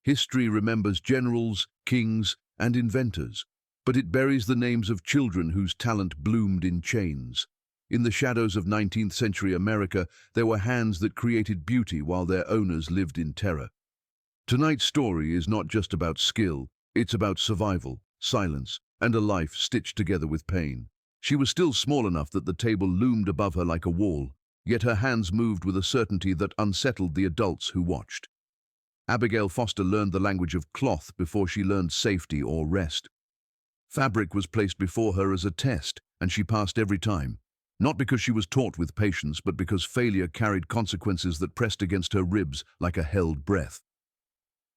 History remembers generals, kings, and inventors, but it buries the names of children whose talent bloomed in chains. In the shadows of 19th century America, there were hands that created beauty while their owners lived in terror. Tonight's story is not just about skill, it's about survival, silence, and a life stitched together with pain. She was still small enough that the table loomed above her like a wall, yet her hands moved with a certainty that unsettled the adults who watched. Abigail Foster learned the language of cloth before she learned safety or rest. Fabric was placed before her as a test, and she passed every time. Not because she was taught with patience, but because failure carried consequences that pressed against her ribs like a held breath.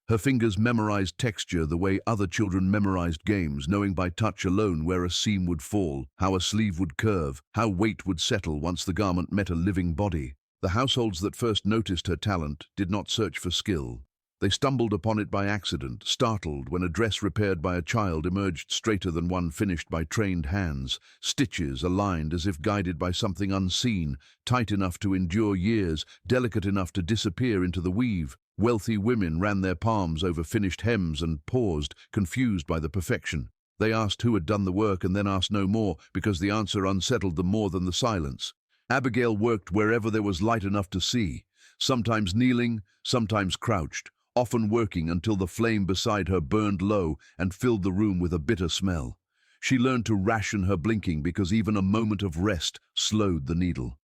Her fingers memorized texture the way other children memorized games, knowing by touch alone where a seam would fall, how a sleeve would curve, how weight would settle once the garment met a living body. The households that first noticed her talent did not search for skill. They stumbled upon it by accident, startled when a dress repaired by a child emerged straighter than one finished by trained hands, stitches aligned as if guided by something unseen, tight enough to endure years, delicate enough to disappear into the weave. Wealthy women ran their palms over finished hems and paused, confused by the perfection. They asked who had done the work and then asked no more, because the answer unsettled them more than the silence. Abigail worked wherever there was light enough to see, sometimes kneeling, sometimes crouched, often working until the flame beside her burned low and filled the room with a bitter smell. She learned to ration her blinking because even a moment of rest slowed the needle.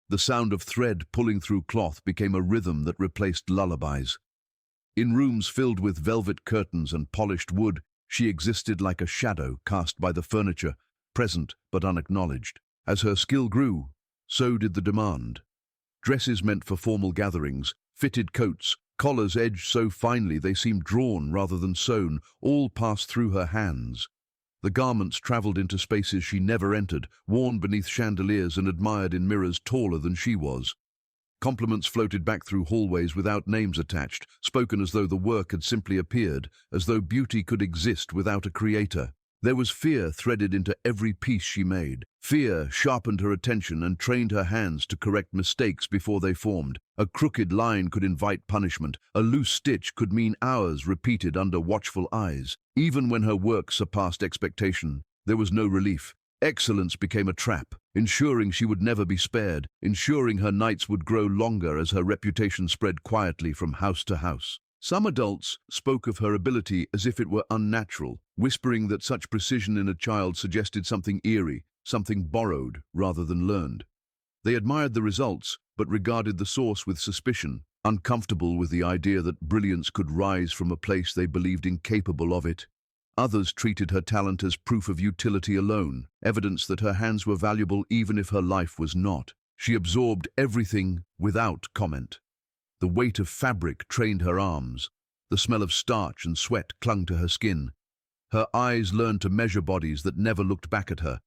The sound of thread pulling through cloth became a rhythm that replaced lullabies. In rooms filled with velvet curtains and polished wood, she existed like a shadow cast by the furniture, present but unacknowledged. As her skill grew, so did the demand. Dresses meant for formal gatherings, fitted coats, collars edged so finely they seemed drawn rather than sewn, all passed through her hands. The garments traveled into spaces she never entered, worn beneath chandeliers and admired in mirrors taller than she was. Compliments floated back through hallways without names attached, spoken as though the work had simply appeared, as though beauty could exist without a creator. There was fear threaded into every piece she made. Fear sharpened her attention and trained her hands to correct mistakes before they formed. A crooked line could invite punishment. A loose stitch could mean hours repeated under watchful eyes. Even when her work surpassed expectation, there was no relief. Excellence became a trap, ensuring she would never be spared, ensuring her nights would grow longer as her reputation spread quietly from house to house. Some adults spoke of her ability as if it were unnatural, whispering that such precision in a child suggested something eerie, something borrowed rather than learned. They admired the results, but regarded the source with suspicion, uncomfortable with the idea that brilliance could rise from a place they believed incapable of it. Others treated her talent as proof of utility alone, evidence that her hands were valuable even if her life was not. She absorbed everything without comment. The weight of fabric trained her arms. The smell of starch and sweat clung to her skin. Her eyes learned to measure bodies that never looked back at her.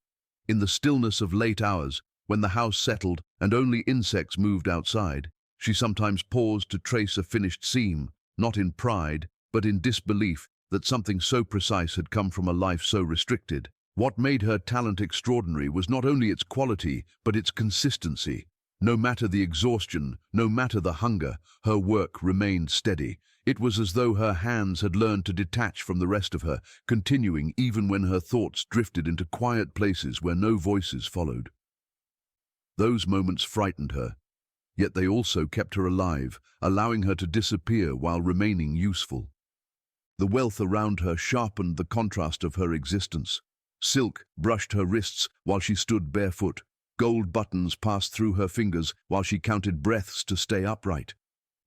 In the stillness of late hours, when the house settled and only insects moved outside, she sometimes paused to trace a finished seam, not in pride, but in disbelief that something so precise had come from a life so restricted. What made her talent extraordinary was not only its quality, but its consistency. No matter the exhaustion, no matter the hunger, her work remained steady. It was as though her hands had learned to detach from the rest of her, continuing even when her thoughts drifted into quiet places where no voices followed. Those moments frightened her, yet they also kept her alive, allowing her to disappear while remaining useful. The wealth around her sharpened the contrast of her existence. Silk brushed her wrists while she stood barefoot. Gold buttons passed through her fingers while she counted breaths to stay upright.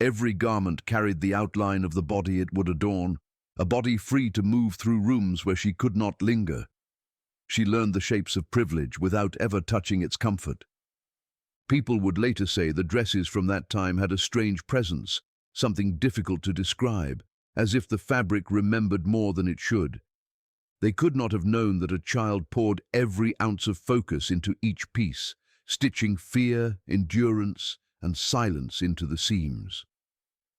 Every garment carried the outline of the body it would adorn, a body free to move through rooms where she could not linger. She learned the shapes of privilege without ever touching its comfort. People would later say the dresses from that time had a strange presence, something difficult to describe, as if the fabric remembered more than it should. They could not have known that a child poured every ounce of focus into each piece, stitching fear, endurance, and silence into the seams.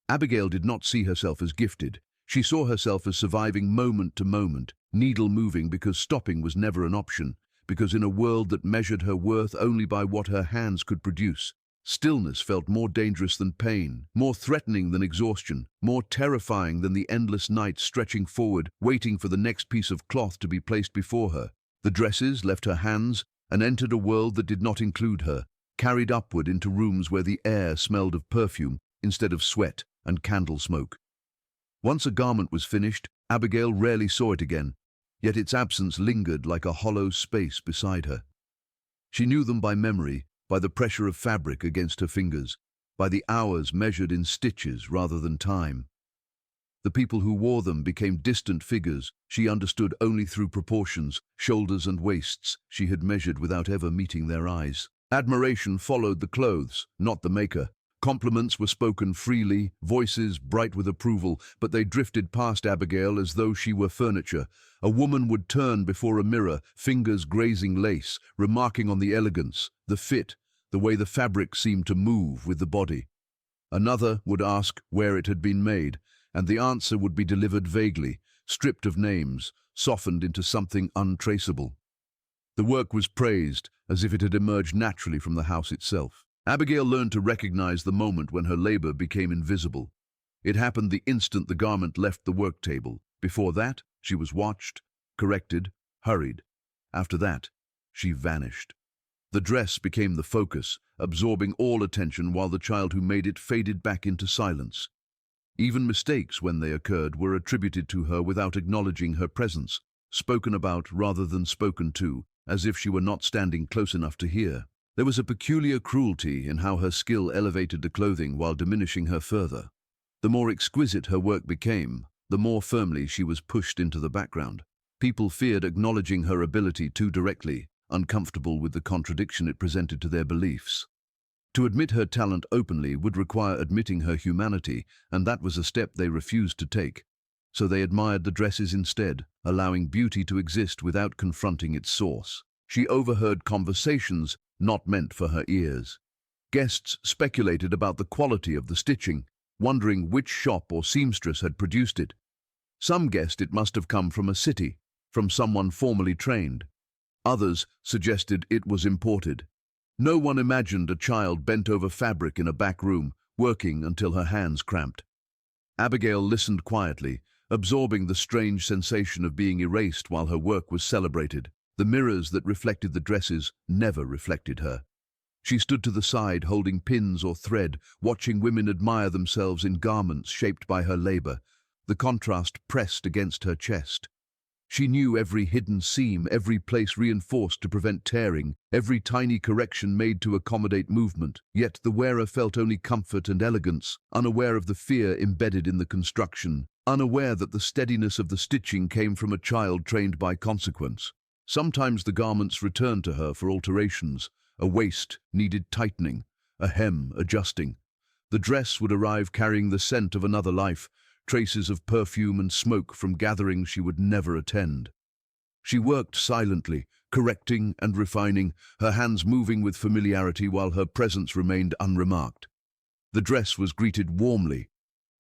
Abigail did not see herself as gifted. She saw herself as surviving moment to moment, needle moving because stopping was never an option, because in a world that measured her worth only by what her hands could produce, Stillness felt more dangerous than pain, more threatening than exhaustion, more terrifying than the endless night stretching forward, waiting for the next piece of cloth to be placed before her. The dresses left her hands and entered a world that did not include her, carried upward into rooms where the air smelled of perfume instead of sweat and candle smoke. Once a garment was finished, Abigail rarely saw it again, yet its absence lingered like a hollow space beside her. She knew them by memory, by the pressure of fabric against her fingers, by the hours measured in stitches rather than time. The people who wore them became distant figures she understood only through proportions, shoulders and waists she had measured without ever meeting their eyes. Admiration followed the clothes, not the maker. Compliments were spoken freely, voices bright with approval, but they drifted past Abigail as though she were furniture. A woman would turn before a mirror, fingers grazing lace, remarking on the elegance, the fit, the way the fabric seemed to move with the body. Another would ask where it had been made, and the answer would be delivered vaguely, stripped of names, softened into something untraceable. The work was praised as if it had emerged naturally from the house itself. Abigail learned to recognize the moment when her labor became invisible. It happened the instant the garment left the work table. Before that, she was watched, corrected, hurried. After that, she vanished. The dress became the focus, absorbing all attention while the child who made it faded back into silence. Even mistakes, when they occurred, were attributed to her without acknowledging her presence, spoken about rather than spoken to, as if she were not standing close enough to hear. There was a peculiar cruelty in how her skill elevated the clothing while diminishing her further. The more exquisite her work became, the more firmly she was pushed into the background. People feared acknowledging her ability too directly, uncomfortable with the contradiction it presented to their beliefs. To admit her talent openly would require admitting her humanity, and that was a step they refused to take. So they admired the dresses instead, allowing beauty to exist without confronting its source. She overheard conversations not meant for her ears. Guests speculated about the quality of the stitching, wondering which shop or seamstress had produced it. Some guessed it must have come from a city, from someone formally trained. Others suggested it was imported. No one imagined a child bent over fabric in a back room, working until her hands cramped. Abigail listened quietly, absorbing the strange sensation of being erased while her work was celebrated. The mirrors that reflected the dresses never reflected her. She stood to the side, holding pins or thread, watching women admire themselves in garments shaped by her labor. The contrast pressed against her chest. She knew every hidden seam, every place reinforced to prevent tearing, every tiny correction made to accommodate movement. Yet the wearer felt only comfort and elegance, unaware of the fear embedded in the construction, unaware that the steadiness of the stitching came from a child trained by consequence. Sometimes the garments returned to her for alterations. A waist needed tightening, a hem adjusting. The dress would arrive carrying the scent of another life, traces of perfume and smoke from gatherings she would never attend. She worked silently, correcting and refining, her hands moving with familiarity while her presence remained unremarked. The dress was greeted warmly.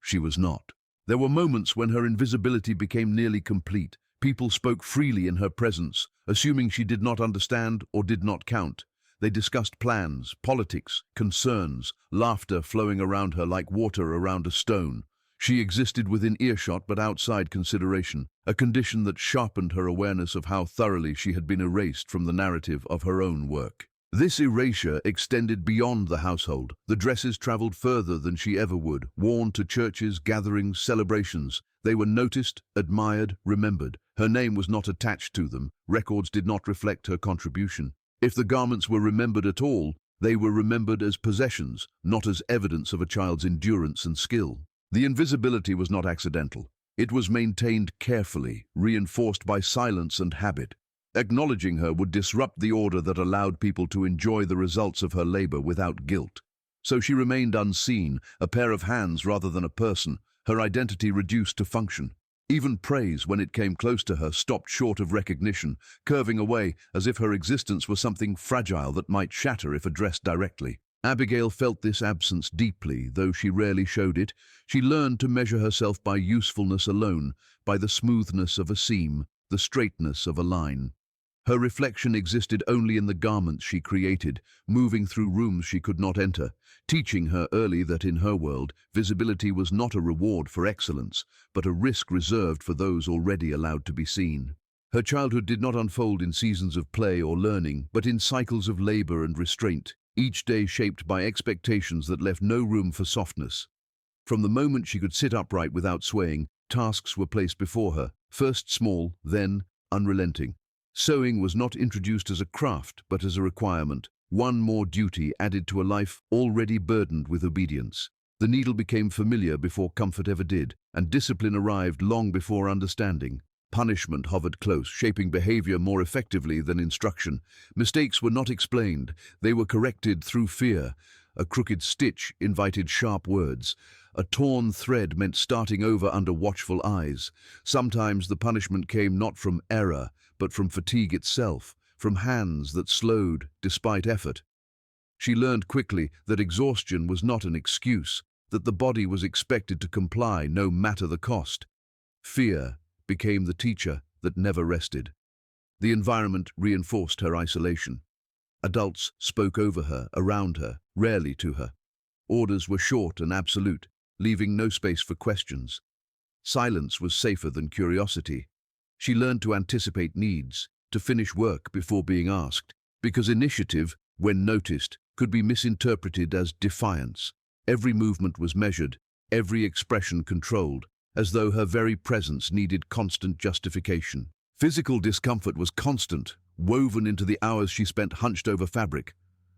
She was not. There were moments when her invisibility became nearly complete. People spoke freely in her presence, assuming she did not understand or did not count. They discussed plans, politics, concerns, laughter flowing around her like water around a stone. She existed within earshot but outside consideration, a condition that sharpened her awareness of how thoroughly she had been erased from the narrative of her own work. This erasure extended beyond the household. The dresses traveled further than she ever would, worn to churches, gatherings, celebrations. They were noticed, admired, remembered. Her name was not attached to them. Records did not reflect her contribution. If the garments were remembered at all, they were remembered as possessions, not as evidence of a child's endurance and skill. The invisibility was not accidental. It was maintained carefully, reinforced by silence and habit. Acknowledging her would disrupt the order that allowed people to enjoy the results of her labor without guilt. So she remained unseen, a pair of hands rather than a person, her identity reduced to function. Even praise, when it came close to her, stopped short of recognition, curving away as if her existence were something fragile that might shatter if addressed directly. Abigail felt this absence deeply, though she rarely showed it. She learned to measure herself by usefulness alone, by the smoothness of a seam, the straightness of a line. Her reflection existed only in the garments she created, moving through rooms she could not enter, teaching her early that in her world, visibility was not a reward for excellence, but a risk reserved for those already allowed to be seen. Her childhood did not unfold in seasons of play or learning, but in cycles of labor and restraint, each day shaped by expectations that left no room for softness. From the moment she could sit upright without swaying, tasks were placed before her, first small, then unrelenting. Sewing was not introduced as a craft, but as a requirement, one more duty added to a life already burdened with obedience. The needle became familiar before comfort ever did, and discipline arrived long before understanding. Punishment hovered close, shaping behavior more effectively than instruction. Mistakes were not explained, they were corrected through fear. A crooked stitch invited sharp words. A torn thread meant starting over under watchful eyes. Sometimes the punishment came not from error, but from fatigue itself, from hands that slowed despite effort. She learned quickly that exhaustion was not an excuse, that the body was expected to comply no matter the cost. Fear became the teacher that never rested. The environment reinforced her isolation. Adults spoke over her, around her, rarely to her. Orders were short and absolute, leaving no space for questions. Silence was safer than curiosity. She learned to anticipate needs, to finish work before being asked, because initiative, when noticed, could be misinterpreted as defiance. Every movement was measured, every expression controlled, as though her very presence needed constant justification. Physical discomfort was constant, woven into the hours she spent hunched over fabric.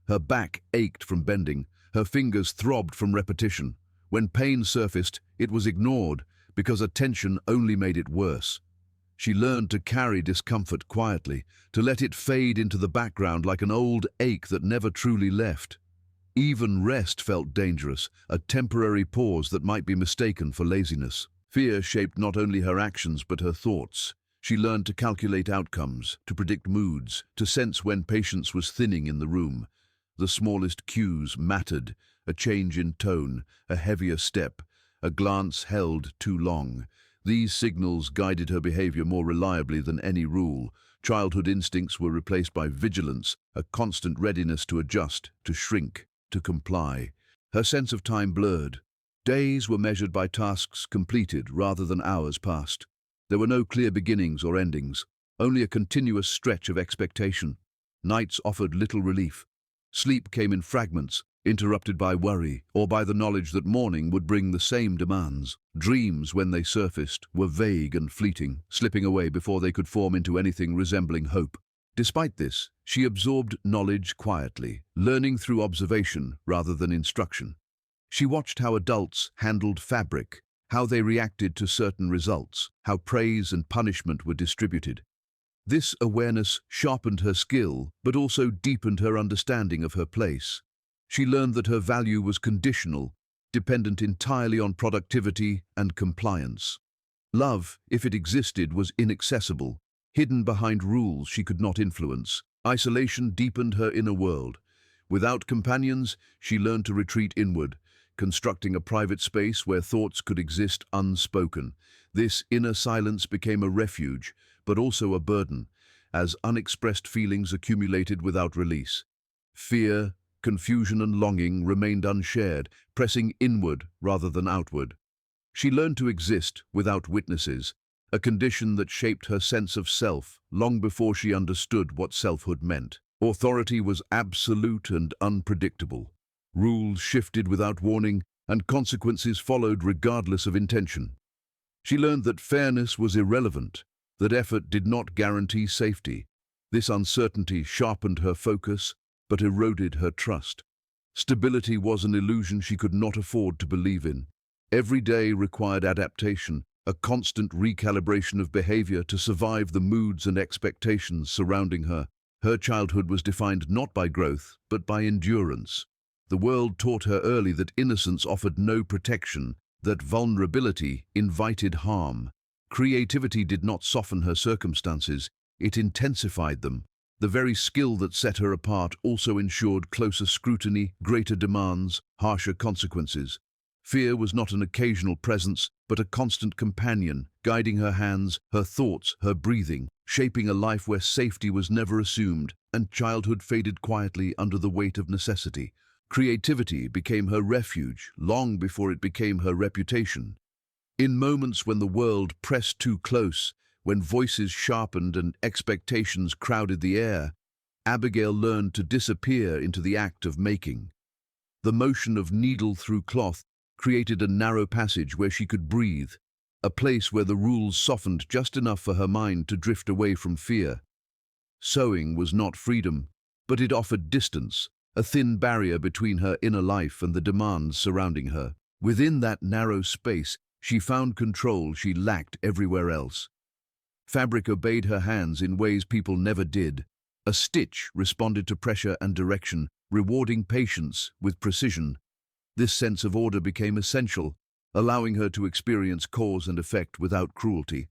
Her back ached from bending, her fingers throbbed from repetition. When pain surfaced, it was ignored, because attention only made it worse. She learned to carry discomfort quietly, to let it fade into the background like an old ache that never truly left. Even rest felt dangerous, a temporary pause that might be mistaken for laziness. Fear shaped not only her actions but her thoughts. She learned to calculate outcomes, to predict moods, to sense when patience was thinning in the room. The smallest cues mattered, a change in tone, a heavier step, a glance held too long. These signals guided her behavior more reliably than any rule. Childhood instincts were replaced by vigilance, a constant readiness to adjust, to shrink, to comply. Her sense of time blurred. Days were measured by tasks completed rather than hours passed. There were no clear beginnings or endings, only a continuous stretch of expectation. Nights offered little relief. Sleep came in fragments, interrupted by worry or by the knowledge that morning would bring the same demands. Dreams, when they surfaced, were vague and fleeting, slipping away before they could form into anything resembling hope. Despite this, she absorbed knowledge quietly, learning through observation rather than instruction. She watched how adults handled fabric, how they reacted to certain results, how praise and punishment were distributed. This awareness sharpened her skill, but also deepened her understanding of her place. She learned that her value was conditional, dependent entirely on productivity and compliance. Love, if it existed, was inaccessible, hidden behind rules she could not influence. Isolation deepened her inner world. Without companions, she learned to retreat inward, constructing a private space where thoughts could exist unspoken. This inner silence became a refuge, but also a burden, as unexpressed feelings accumulated without release. Fear, confusion and longing remained unshared, pressing inward rather than outward. She learned to exist without witnesses, a condition that shaped her sense of self long before she understood what selfhood meant. Authority was absolute and unpredictable. Rules shifted without warning, and consequences followed regardless of intention. She learned that fairness was irrelevant, that effort did not guarantee safety. This uncertainty sharpened her focus, but eroded her trust. Stability was an illusion she could not afford to believe in. Every day required adaptation, a constant recalibration of behavior to survive the moods and expectations surrounding her. Her childhood was defined not by growth, but by endurance. The world taught her early that innocence offered no protection, that vulnerability invited harm. Creativity did not soften her circumstances, it intensified them. The very skill that set her apart also ensured closer scrutiny, greater demands, harsher consequences. Fear was not an occasional presence, but a constant companion, guiding her hands, her thoughts, her breathing, shaping a life where safety was never assumed, and childhood faded quietly under the weight of necessity. Creativity became her refuge long before it became her reputation. In moments when the world pressed too close, when voices sharpened and expectations crowded the air, Abigail learned to disappear into the act of making. The motion of needle through cloth created a narrow passage where she could breathe, a place where the rules softened just enough for her mind to drift away from fear. Sewing was not freedom, but it offered distance, a thin barrier between her inner life and the demands surrounding her. Within that narrow space, she found control she lacked everywhere else. Fabric obeyed her hands in ways people never did. A stitch responded to pressure and direction, rewarding patience with precision. This sense of order became essential, allowing her to experience cause and effect without cruelty.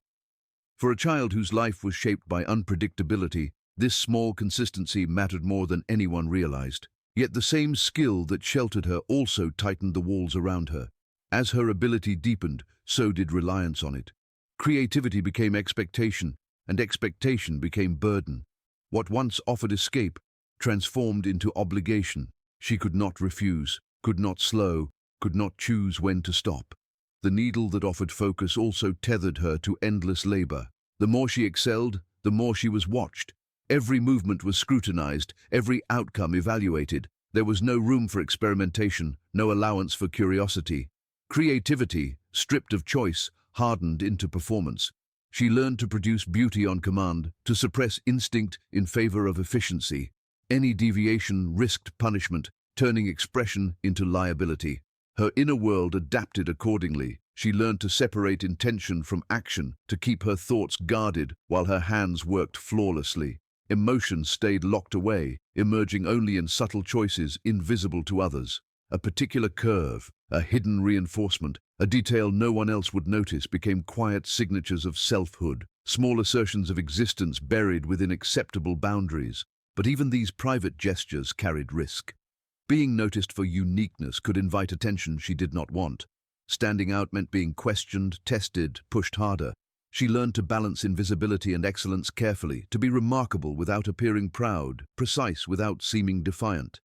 For a child whose life was shaped by unpredictability, this small consistency mattered more than anyone realized. Yet the same skill that sheltered her also tightened the walls around her. As her ability deepened, so did reliance on it. Creativity became expectation, and expectation became burden. What once offered escape transformed into obligation. She could not refuse, could not slow, could not choose when to stop. The needle that offered focus also tethered her to endless labor. The more she excelled, the more she was watched. Every movement was scrutinized, every outcome evaluated. There was no room for experimentation, no allowance for curiosity. Creativity, stripped of choice, hardened into performance. She learned to produce beauty on command, to suppress instinct in favor of efficiency. Any deviation risked punishment, turning expression into liability. Her inner world adapted accordingly. She learned to separate intention from action, to keep her thoughts guarded while her hands worked flawlessly. Emotions stayed locked away, emerging only in subtle choices invisible to others. A particular curve, a hidden reinforcement, a detail no one else would notice became quiet signatures of selfhood, small assertions of existence buried within acceptable boundaries. But even these private gestures carried risk. Being noticed for uniqueness could invite attention she did not want. Standing out meant being questioned, tested, pushed harder. She learned to balance invisibility and excellence carefully, to be remarkable without appearing proud, precise without seeming defiant.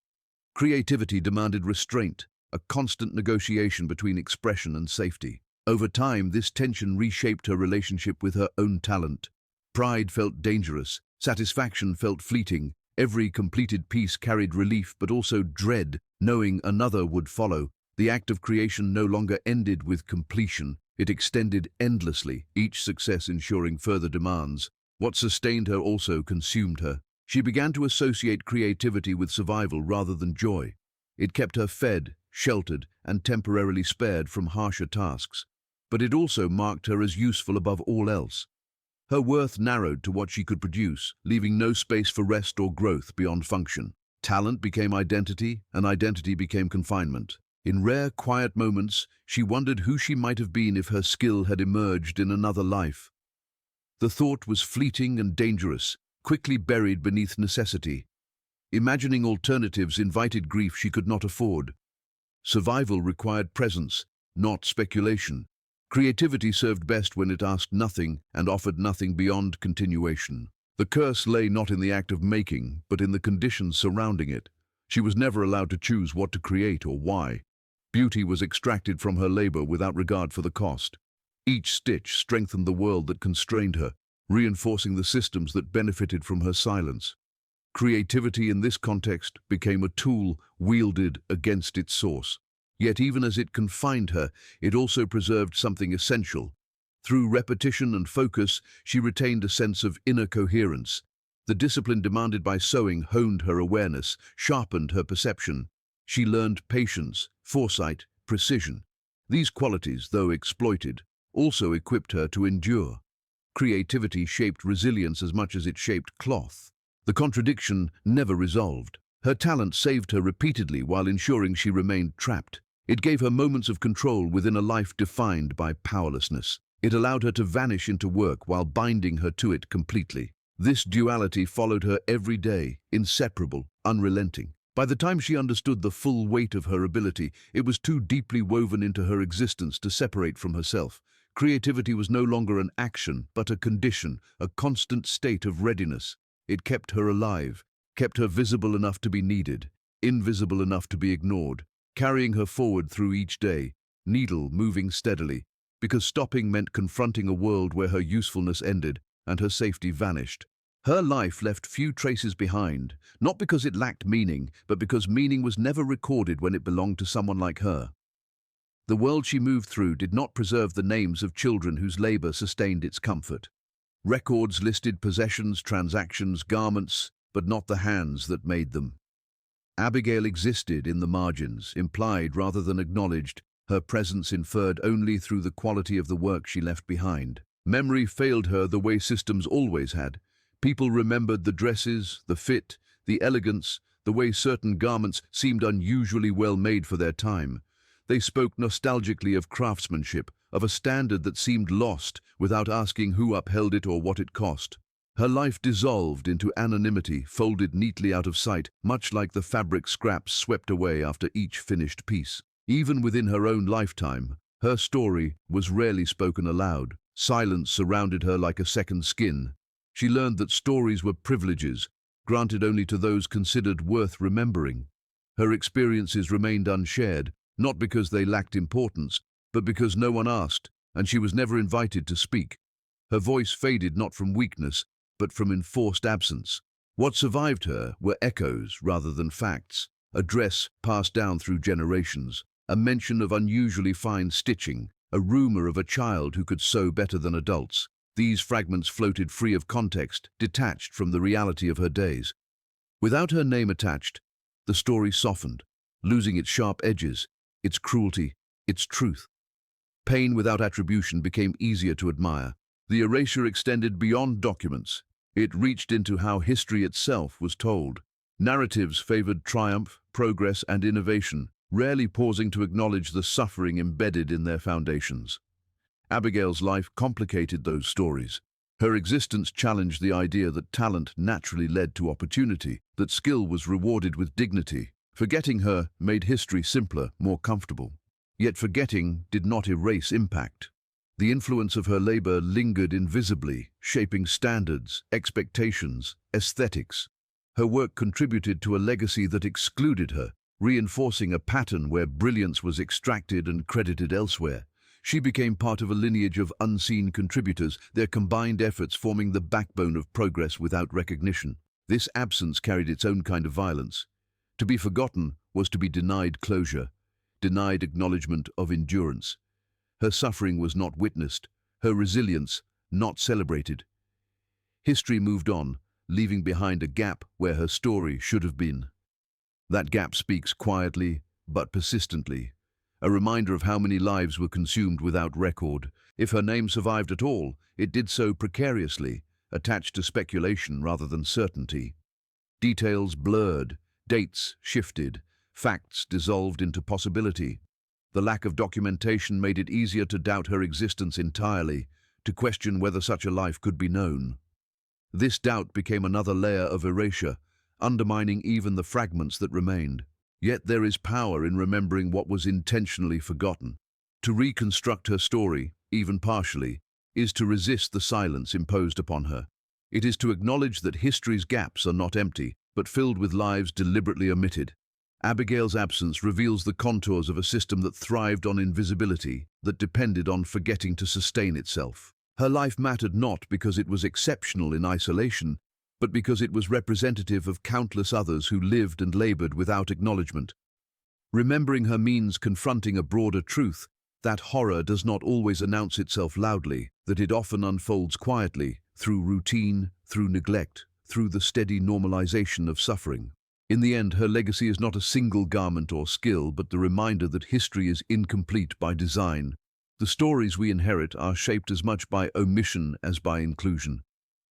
Creativity demanded restraint, a constant negotiation between expression and safety. Over time, this tension reshaped her relationship with her own talent. Pride felt dangerous, satisfaction felt fleeting. Every completed piece carried relief but also dread, knowing another would follow. The act of creation no longer ended with completion. It extended endlessly, each success ensuring further demands. What sustained her also consumed her. She began to associate creativity with survival rather than joy. It kept her fed, sheltered, and temporarily spared from harsher tasks. But it also marked her as useful above all else. Her worth narrowed to what she could produce, leaving no space for rest or growth beyond function. Talent became identity, and identity became confinement. In rare, quiet moments, she wondered who she might have been if her skill had emerged in another life. The thought was fleeting and dangerous, quickly buried beneath necessity. Imagining alternatives invited grief she could not afford. Survival required presence, not speculation. Creativity served best when it asked nothing and offered nothing beyond continuation. The curse lay not in the act of making, but in the conditions surrounding it. She was never allowed to choose what to create or why. Beauty was extracted from her labor without regard for the cost. Each stitch strengthened the world that constrained her, reinforcing the systems that benefited from her silence. Creativity in this context became a tool wielded against its source. Yet even as it confined her, it also preserved something essential. Through repetition and focus, she retained a sense of inner coherence. The discipline demanded by sewing honed her awareness, sharpened her perception. She learned patience, foresight, precision. These qualities, though exploited, also equipped her to endure. Creativity shaped resilience as much as it shaped cloth. The contradiction never resolved. Her talent saved her repeatedly while ensuring she remained trapped. It gave her moments of control within a life defined by powerlessness. It allowed her to vanish into work while binding her to it completely. This duality followed her every day, inseparable, unrelenting. By the time she understood the full weight of her ability, it was too deeply woven into her existence to separate from herself. Creativity was no longer an action, but a condition, a constant state of readiness. It kept her alive, kept her visible enough to be needed, invisible enough to be ignored, carrying her forward through each day, needle moving steadily, because stopping meant confronting a world where her usefulness ended and her safety vanished. Her life left few traces behind, not because it lacked meaning, but because meaning was never recorded when it belonged to someone like her. The world she moved through did not preserve the names of children whose labor sustained its comfort. Records listed possessions, transactions, garments, but not the hands that made them. Abigail existed in the margins, implied rather than acknowledged, her presence inferred only through the quality of the work she left behind. Memory failed her the way systems always had. People remembered the dresses, the fit, the elegance, the way certain garments seemed unusually well made for their time. They spoke nostalgically of craftsmanship, of a standard that seemed lost without asking who upheld it or what it cost. Her life dissolved into anonymity, folded neatly out of sight, much like the fabric scraps swept away after each finished piece. Even within her own lifetime, her story was rarely spoken aloud. Silence surrounded her like a second skin. She learned that stories were privileges, granted only to those considered worth remembering. Her experiences remained unshared, not because they lacked importance, but because no one asked, and she was never invited to speak. Her voice faded not from weakness, but from enforced absence. What survived her were echoes rather than facts, a dress passed down through generations, a mention of unusually fine stitching, a rumor of a child who could sew better than adults. These fragments floated free of context, detached from the reality of her days. Without her name attached, the story softened, losing its sharp edges, its cruelty, its truth. Pain without attribution became easier to admire. The erasure extended beyond documents. It reached into how history itself was told. Narratives favored triumph, progress, and innovation, rarely pausing to acknowledge the suffering embedded in their foundations. Abigail's life complicated those stories. Her existence challenged the idea that talent naturally led to opportunity, that skill was rewarded with dignity. Forgetting her made history simpler, more comfortable. Yet forgetting did not erase impact. The influence of her labor lingered invisibly, shaping standards, expectations, aesthetics. Her work contributed to a legacy that excluded her, reinforcing a pattern where brilliance was extracted and credited elsewhere. She became part of a lineage of unseen contributors, their combined efforts forming the backbone of progress without recognition. This absence carried its own kind of violence. To be forgotten was to be denied closure, denied acknowledgement of endurance. Her suffering was not witnessed, her resilience not celebrated. History moved on, leaving behind a gap where her story should have been. That gap speaks quietly but persistently, a reminder of how many lives were consumed without record. If her name survived at all, it did so precariously, attached to speculation rather than certainty. Details blurred, dates shifted, facts dissolved into possibility. The lack of documentation made it easier to doubt her existence entirely, to question whether such a life could be known. This doubt became another layer of erasure, undermining even the fragments that remained. Yet there is power in remembering what was intentionally forgotten. To reconstruct her story, even partially, is to resist the silence imposed upon her. It is to acknowledge that history's gaps are not empty, but filled with lives deliberately omitted. Abigail's absence reveals the contours of a system that thrived on invisibility, that depended on forgetting to sustain itself. Her life mattered not because it was exceptional in isolation, but because it was representative of countless others who lived and labored without acknowledgement. Remembering her means confronting a broader truth, that horror does not always announce itself loudly, that it often unfolds quietly, through routine, through neglect, through the steady normalization of suffering. In the end, her legacy is not a single garment or skill, but the reminder that history is incomplete by design. The stories we inherit are shaped as much by omission as by inclusion.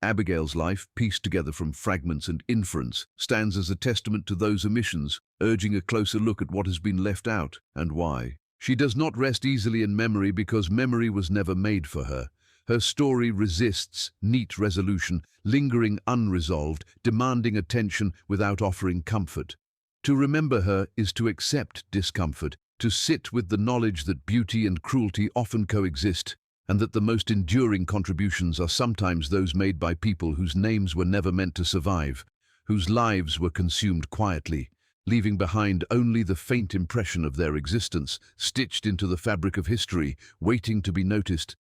Abigail's life, pieced together from fragments and inference, stands as a testament to those omissions, urging a closer look at what has been left out and why. She does not rest easily in memory because memory was never made for her. Her story resists neat resolution, lingering unresolved, demanding attention without offering comfort. To remember her is to accept discomfort, to sit with the knowledge that beauty and cruelty often coexist, and that the most enduring contributions are sometimes those made by people whose names were never meant to survive, whose lives were consumed quietly, leaving behind only the faint impression of their existence, stitched into the fabric of history, waiting to be noticed